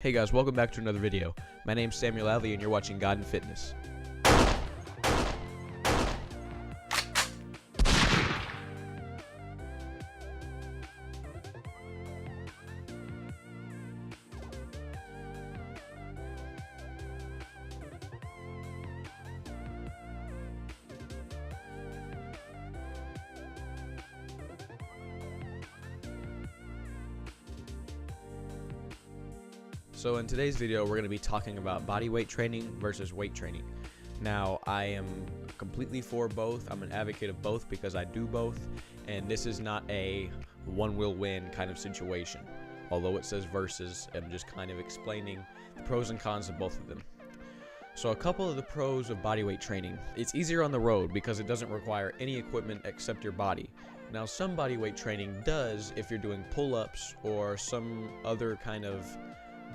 Hey guys, welcome back to another video. My name's Samuel Alley and you're watching God and Fitness. So in today's video, we're going to be talking about body weight training versus weight training. Now, I am completely for both. I'm an advocate of both because I do both, and this is not a one will win kind of situation. Although it says versus, I'm just kind of explaining the pros and cons of both of them. So a couple of the pros of body weight training. It's easier on the road because it doesn't require any equipment except your body. Now, some body weight training does if you're doing pull-ups or some other kind of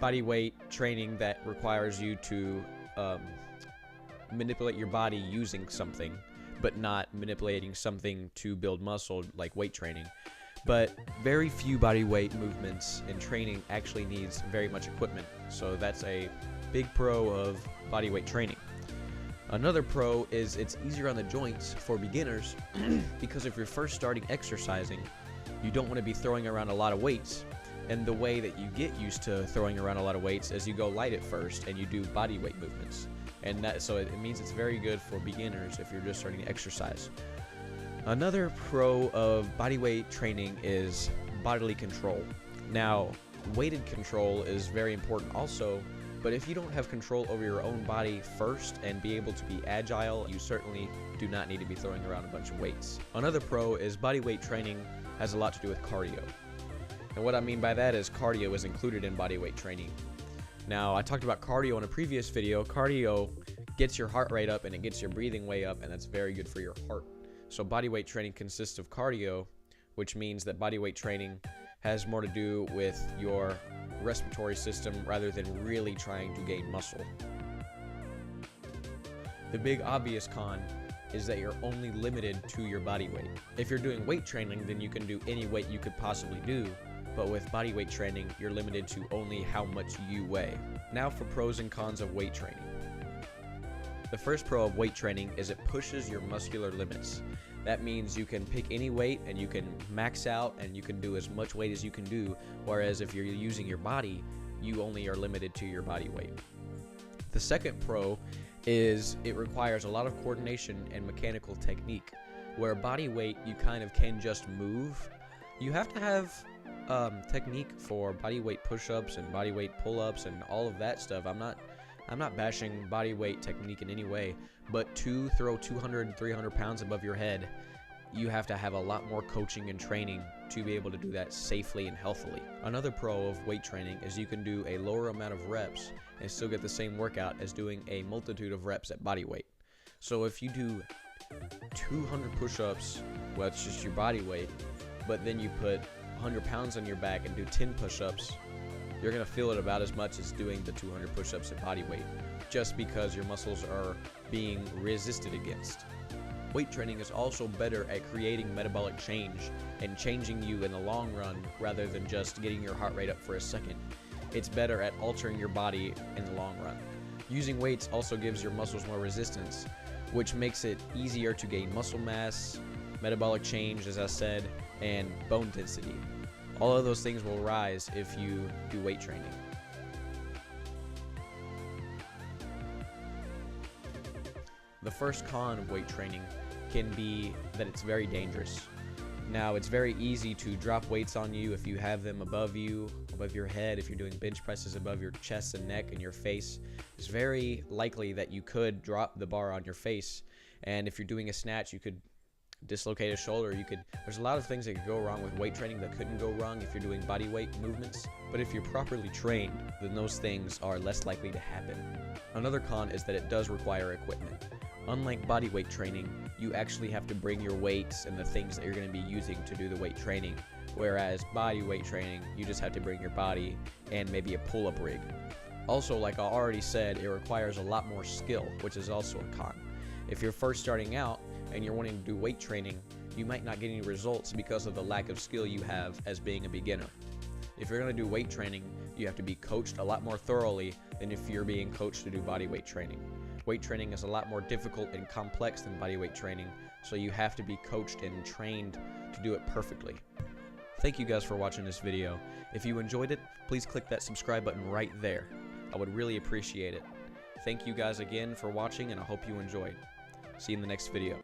body weight training that requires you to manipulate your body using something, but not manipulating something to build muscle like weight training. But very few body weight movements and training actually needs very much equipment, so that's a big pro of body weight training. Another pro is it's easier on the joints for beginners because if you're first starting exercising, you don't want to be throwing around a lot of weights. And the way that you get used to throwing around a lot of weights is you go light at first and you do body weight movements. And so it means it's very good for beginners if you're just starting to exercise. Another pro of body weight training is bodily control. Now, weighted control is very important also, but if you don't have control over your own body first and be able to be agile, you certainly do not need to be throwing around a bunch of weights. Another pro is body weight training has a lot to do with cardio. And what I mean by that is cardio is included in body weight training. Now, I talked about cardio in a previous video. Cardio gets your heart rate up and it gets your breathing way up, and that's very good for your heart. So body weight training consists of cardio, which means that body weight training has more to do with your respiratory system rather than really trying to gain muscle. The big obvious con is that you're only limited to your body weight. If you're doing weight training, then you can do any weight you could possibly do. But with body weight training, you're limited to only how much you weigh. Now for pros and cons of weight training. The first pro of weight training is it pushes your muscular limits. That means you can pick any weight and you can max out and you can do as much weight as you can do, whereas if you're using your body, you only are limited to your body weight. The second pro is it requires a lot of coordination and mechanical technique, where body weight you kind of can just move. You have to have technique for body weight push-ups and body weight pull-ups and all of that stuff. I'm not bashing body weight technique in any way, but to throw 200 and 300 pounds above your head, you have to have a lot more coaching and training to be able to do that safely and healthily. Another pro of weight training is you can do a lower amount of reps and still get the same workout as doing a multitude of reps at body weight. So if you do 200 push-ups, well, it's just your body weight, but then you put 100 pounds on your back and do 10 push-ups, you're going to feel it about as much as doing the 200 push-ups at body weight, just because your muscles are being resisted against. Weight training is also better at creating metabolic change and changing you in the long run rather than just getting your heart rate up for a second. It's better at altering your body in the long run. Using weights also gives your muscles more resistance, which makes it easier to gain muscle mass, metabolic change, as I said, and bone density. All of those things will rise if you do weight training. The first con of weight training can be that it's very dangerous. Now, it's very easy to drop weights on you if you have them above you, above your head. If you're doing bench presses above your chest and neck and your face, it's very likely that you could drop the bar on your face. And if you're doing a snatch, you could dislocate a shoulder. There's a lot of things that could go wrong with weight training that couldn't go wrong if you're doing body weight movements. But if you're properly trained, then those things are less likely to happen. Another con is that it does require equipment. Unlike body weight training, you actually have to bring your weights and the things that you're going to be using to do the weight training. Whereas body weight training, you just have to bring your body and maybe a pull-up rig. Also, like I already said, it requires a lot more skill, which is also a con. If you're first starting out and you're wanting to do weight training, you might not get any results because of the lack of skill you have as being a beginner. If you're going to do weight training, You have to be coached a lot more thoroughly than if you're being coached to do body weight training. Weight training is a lot more difficult and complex than body weight training, so you have to be coached and trained to do it perfectly. Thank you guys for watching this video. If you enjoyed it, please click that subscribe button right there. I would really appreciate it. Thank you guys again for watching, and I hope you enjoyed. See you in the next video.